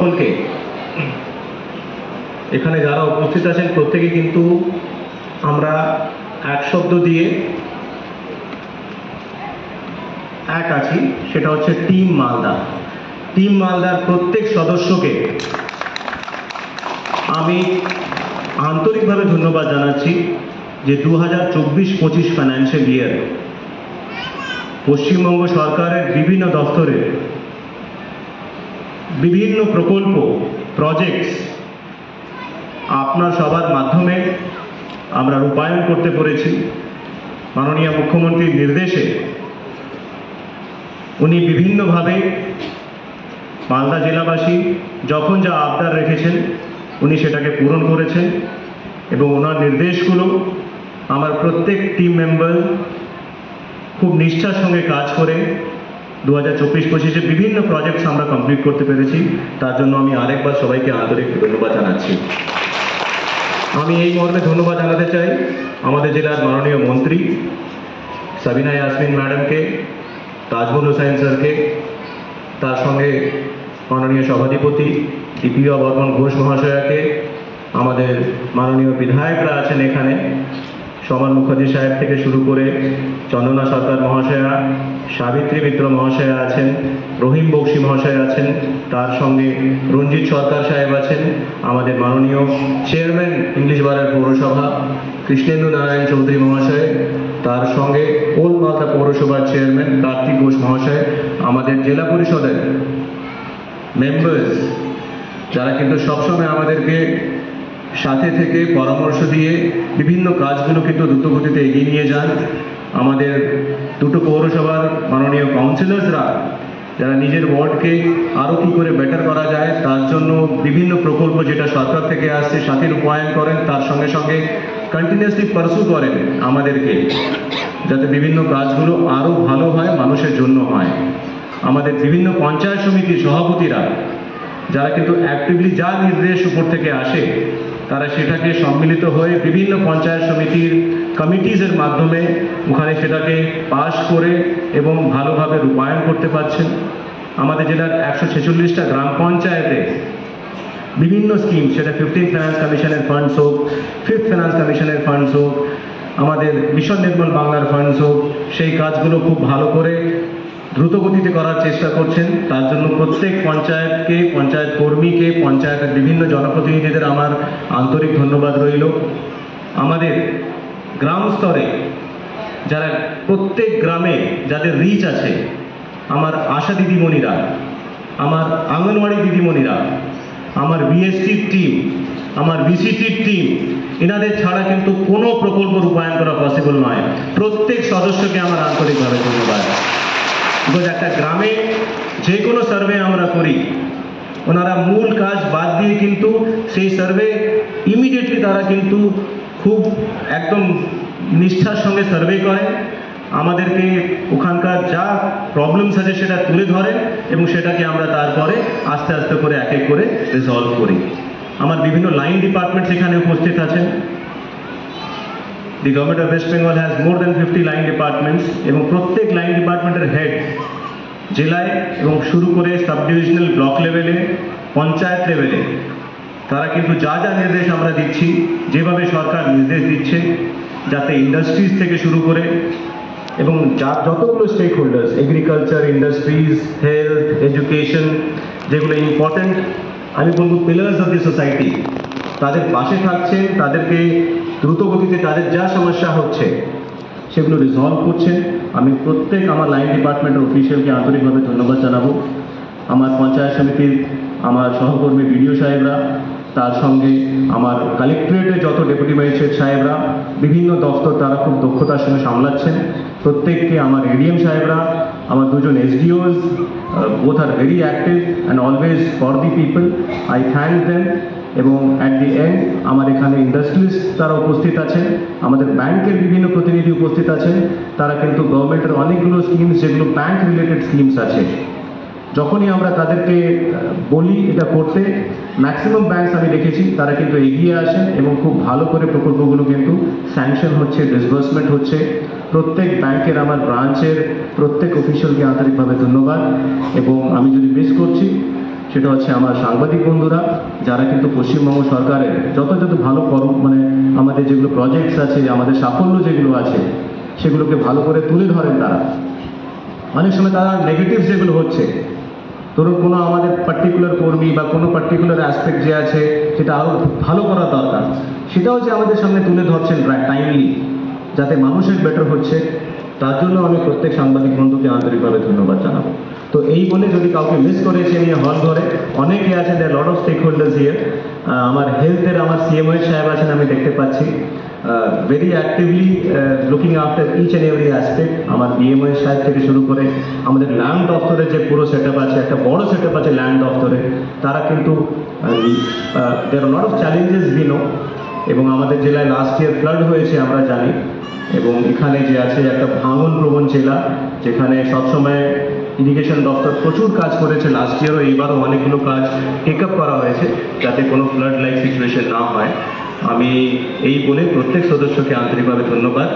সকলকে এখানে যারা উপস্থিত আছেন প্রত্যেকে কিন্তু আমরা এক শব্দ দিয়ে এক আছি, সেটা হচ্ছে টিম মালদা। টিম মালদার প্রত্যেক সদস্যকে আমি আন্তরিকভাবে ধন্যবাদ জানাচ্ছি যে 2024-25 ফাইন্যান্সিয়াল ইয়ার পশ্চিমবঙ্গ সরকারের বিভিন্ন দপ্তরে বিভিন্ন প্রকল্প প্রজেক্টস আপনার সবার মাধ্যমে আমরা রূপায়ণ করতে পেরেছি। মাননীয় মুখ্যমন্ত্রীর নির্দেশে উনি বিভিন্নভাবে মালদা জেলাবাসী যখন যা আবদার রেখেছেন উনি সেটাকে পূরণ করেছেন এবং ওনার নির্দেশগুলো আমার প্রত্যেক টিম মেম্বার খুব নিষ্ঠার সঙ্গে কাজ করে 2024-25 বিভিন্ন প্রজেক্টস আমরা কমপ্লিট করতে পেরেছি। তার জন্য আমি আরেকবার সবাইকে আন্তরিক ধন্যবাদ জানাচ্ছি। আমি এই মর্মে ধন্যবাদ জানাতে চাই আমাদের জেলার মাননীয় মন্ত্রী সাবিনা ইয়াসমিন ম্যাডামকে, তাজমুল হোসেন স্যারকে, তার সঙ্গে মাননীয় সভাধিপতি দীপিকা বর্মন ঘোষ মহাশয়াকে, আমাদের মাননীয় বিধায়করা আছেন এখানে, সমান মুখার্জি সাহেব থেকে শুরু করে চন্দনা সরকার মহাশয়া, সাবিত্রী মিত্র মহাশয়া আছেন, রহিম বক্সি মহাশয় আছেন, তার সঙ্গে রঞ্জিত সরকার সাহেব আছেন, আমাদের মাননীয় চেয়ারম্যান ইংলিশবাজার পৌরসভা কৃষ্ণেন্দু নারায়ণ চৌধুরী মহাশয়, তার সঙ্গে ওল্ড মালদা পৌরসভার চেয়ারম্যান কার্তিক ঘোষ মহাশয়, আমাদের জেলা পরিষদের মেম্বার্স যারা কিন্তু সবসময় আমাদেরকে সাথে থেকে পরামর্শ দিয়ে বিভিন্ন কাজগুলো কিন্তু দ্রুতগতিতে এগিয়ে নিয়ে যান, আমাদের দুটো পৌরসভার মাননীয় কাউন্সিলর্সরা যারা নিজের ওয়ার্ডকে আরও কী করে বেটার করা যায় তার জন্য বিভিন্ন প্রকল্প যেটা সরকার থেকে আসছে সাথে রূপায়ণ করেন, তার সঙ্গে সঙ্গে কন্টিনিউয়াসলি পারসু করেন আমাদেরকে যাতে বিভিন্ন কাজগুলো আরও ভালো হয়, মানুষের জন্য হয়। আমাদের বিভিন্ন পঞ্চায়েত সমিতির সভাপতিরা যারা কিন্তু অ্যাক্টিভলি যা নির্দেশ উপর থেকে আসে তারা সেটাকে সম্মিলিত হয়ে বিভিন্ন পঞ্চায়েত সমিতির কমিটিজের মাধ্যমে ওখানে সেটাকে পাশ করে এবং ভালোভাবে রূপায়ণ করতে পারছেন। আমাদের জেলার 146টা গ্রাম পঞ্চায়েতে বিভিন্ন স্কিম, সেটা 15th ফাইন্যান্স কমিশনের ফান্ডস হোক, 5th ফাইন্যান্স কমিশনের ফান্ডস হোক, আমাদের মিশন নির্মল বাংলার ফান্ডস হোক, সেই কাজগুলো খুব ভালো করে দ্রুতগতিতে করার চেষ্টা করছেন। তার জন্য প্রত্যেক পঞ্চায়েতকে, পঞ্চায়েত কর্মীকে, পঞ্চায়েতের বিভিন্ন জনপ্রতিনিধিদের আমার আন্তরিক ধন্যবাদ রইল। আমাদের গ্রাম স্তরে যারা প্রত্যেক গ্রামে যাদের রিচ আছে, আমার আশা দিদিমণিরা, আমার আঙ্গনওয়াড়ি দিদিমণিরা, আমার বিএসটির টিম, আমার বিসিটির টিম, এনাদের ছাড়া কিন্তু কোনো প্রকল্প রূপায়ণ করা পসিবল নয়। প্রত্যেক সদস্যকে আমার আন্তরিকভাবে ধন্যবাদ। বিকজ একটা গ্রামে যে কোনো সার্ভে আমরা করি, ওনারা মূল কাজ বাদ দিয়ে কিন্তু সেই সার্ভে ইমিডিয়েটলি তারা কিন্তু খুব একদম নিষ্ঠার সঙ্গে সার্ভে করেন, আমাদেরকে ওখানকার যা প্রবলেমস আছে সেটা তুলে ধরেন এবং সেটাকে আমরা তারপরে আস্তে আস্তে করে এক এক করে রিজলভ করি। আমার বিভিন্ন লাইন ডিপার্টমেন্টস এখানে উপস্থিত আছেন। The Government of West Bengal has more than 50 line departments এবং প্রত্যেক লাইন ডিপার্টমেন্টের হেড জেলায় এবং শুরু করে সাব ডিভিশনাল ব্লক লেভেলে, পঞ্চায়েত লেভেলে তারা কিন্তু যা যা নির্দেশ আমরা দিচ্ছি, যেভাবে সরকার নির্দেশ দিচ্ছে যাতে ইন্ডাস্ট্রিজ থেকে শুরু করে এবং যতগুলো stakeholders, agriculture, industries, health, education, যেগুলো ইম্পর্টেন্ট আমি বলবো পিলার্স অফ দি সোসাইটি, তাদের পাশে থাকছে, তাদেরকে দ্রুতগতিতে তাদের যা সমস্যা হচ্ছে সেগুলো রিজলভ করছে। আমি প্রত্যেক আমার লাইন ডিপার্টমেন্টের অফিসিয়ালকে আন্তরিকভাবে ধন্যবাদ জানাবো। আমার পঞ্চায়েত সমিতির আমার সহকর্মী বিডিও সাহেবরা, তার সঙ্গে আমার কালেক্টরেটের যত ডেপুটি ম্যাজিস্ট্রেট সাহেবরা, বিভিন্ন দপ্তর তারা খুব দক্ষতার সঙ্গে সামলাচ্ছেন। প্রত্যেককে আমার এডিএম সাহেবরা, আমার দুজন SDOs, both are very active and always for the people, I thank them. এবং অ্যাট দি এন্ড আমার এখানে ইন্ডাস্ট্রিজ তারা উপস্থিত আছেন, আমাদের ব্যাংকের বিভিন্ন প্রতিনিধি উপস্থিত আছেন, তারা কিন্তু গভর্নমেন্টের অনেকগুলো স্কিমস যেগুলো ব্যাংক রিলেটেড স্কিমস আছে, যখনই আমরা তাদেরকে বলি এটা করতে, ম্যাক্সিমাম ব্যাংকস আমি দেখেছি তারা কিন্তু এগিয়ে আসেন এবং খুব ভালো করে প্রকল্পগুলো কিন্তু স্যাংশন হচ্ছে, ডিসবার্সমেন্ট হচ্ছে। প্রত্যেক ব্যাংকের আমার ব্রাঞ্চের প্রত্যেক অফিসিয়ালকে আন্তরিকভাবে ধন্যবাদ এবং আমি যদি মিস করছি সেটা হচ্ছে আমার সাংবাদিক বন্ধুরা, যারা কিন্তু পশ্চিমবঙ্গ সরকারের যত ভালো মানে আমাদের যেগুলো প্রজেক্টস আছে, আমাদের সাফল্য যেগুলো আছে, সেগুলোকে ভালো করে তুলে ধরেন তারা। অনেক সময় তারা নেগেটিভ যেগুলো হচ্ছে, ধরুন কোনো আমাদের পার্টিকুলার কর্মী বা কোনো পার্টিকুলার অ্যাসপেক্ট যে আছে সেটা আরও ভালো করা দরকার, সেটাও যে আমাদের সামনে তুলে ধরছেন টাইমলি, যাতে মানুষের বেটার হচ্ছে, তার জন্য আমি প্রত্যেক সাংবাদিক বন্ধুকে আন্তরিকভাবে ধন্যবাদ জানাবো। তো এই বলে যদি কাউকে মিস করেছে এই হল ঘরে, অনেকে আছেন, there lot of stakeholders here. আমার হেলথের আমার সিএমও সাহেব আছেন, আমি দেখতে পাচ্ছি very actively looking after each and every aspect. আমার বিএমও সাহেব থেকে শুরু করে আমাদের ল্যান্ড দপ্তরের যে পুরো সেট আপ আছে, একটা বড় সেট আপ আছে ল্যান্ড দপ্তরে, তারা কিন্তু there are lot of challenges we know. এবং আমাদের জেলায় লাস্ট ইয়ার ফ্লাড হয়েছে আমরা জানি, এবং এখানে যে আছে একটা ভাঙন প্রবণ জেলা, যেখানে সবসময় ইরিগেশন দপ্তর প্রচুর কাজ করেছে লাস্ট ইয়ারও, এইবারও অনেকগুলো কাজ টেক আপ করা হয়েছে যাতে কোনো ফ্লাড লাইক সিচুয়েশন না হয়। আমি এই বলে প্রত্যেক সদস্যকে আন্তরিকভাবে ধন্যবাদ।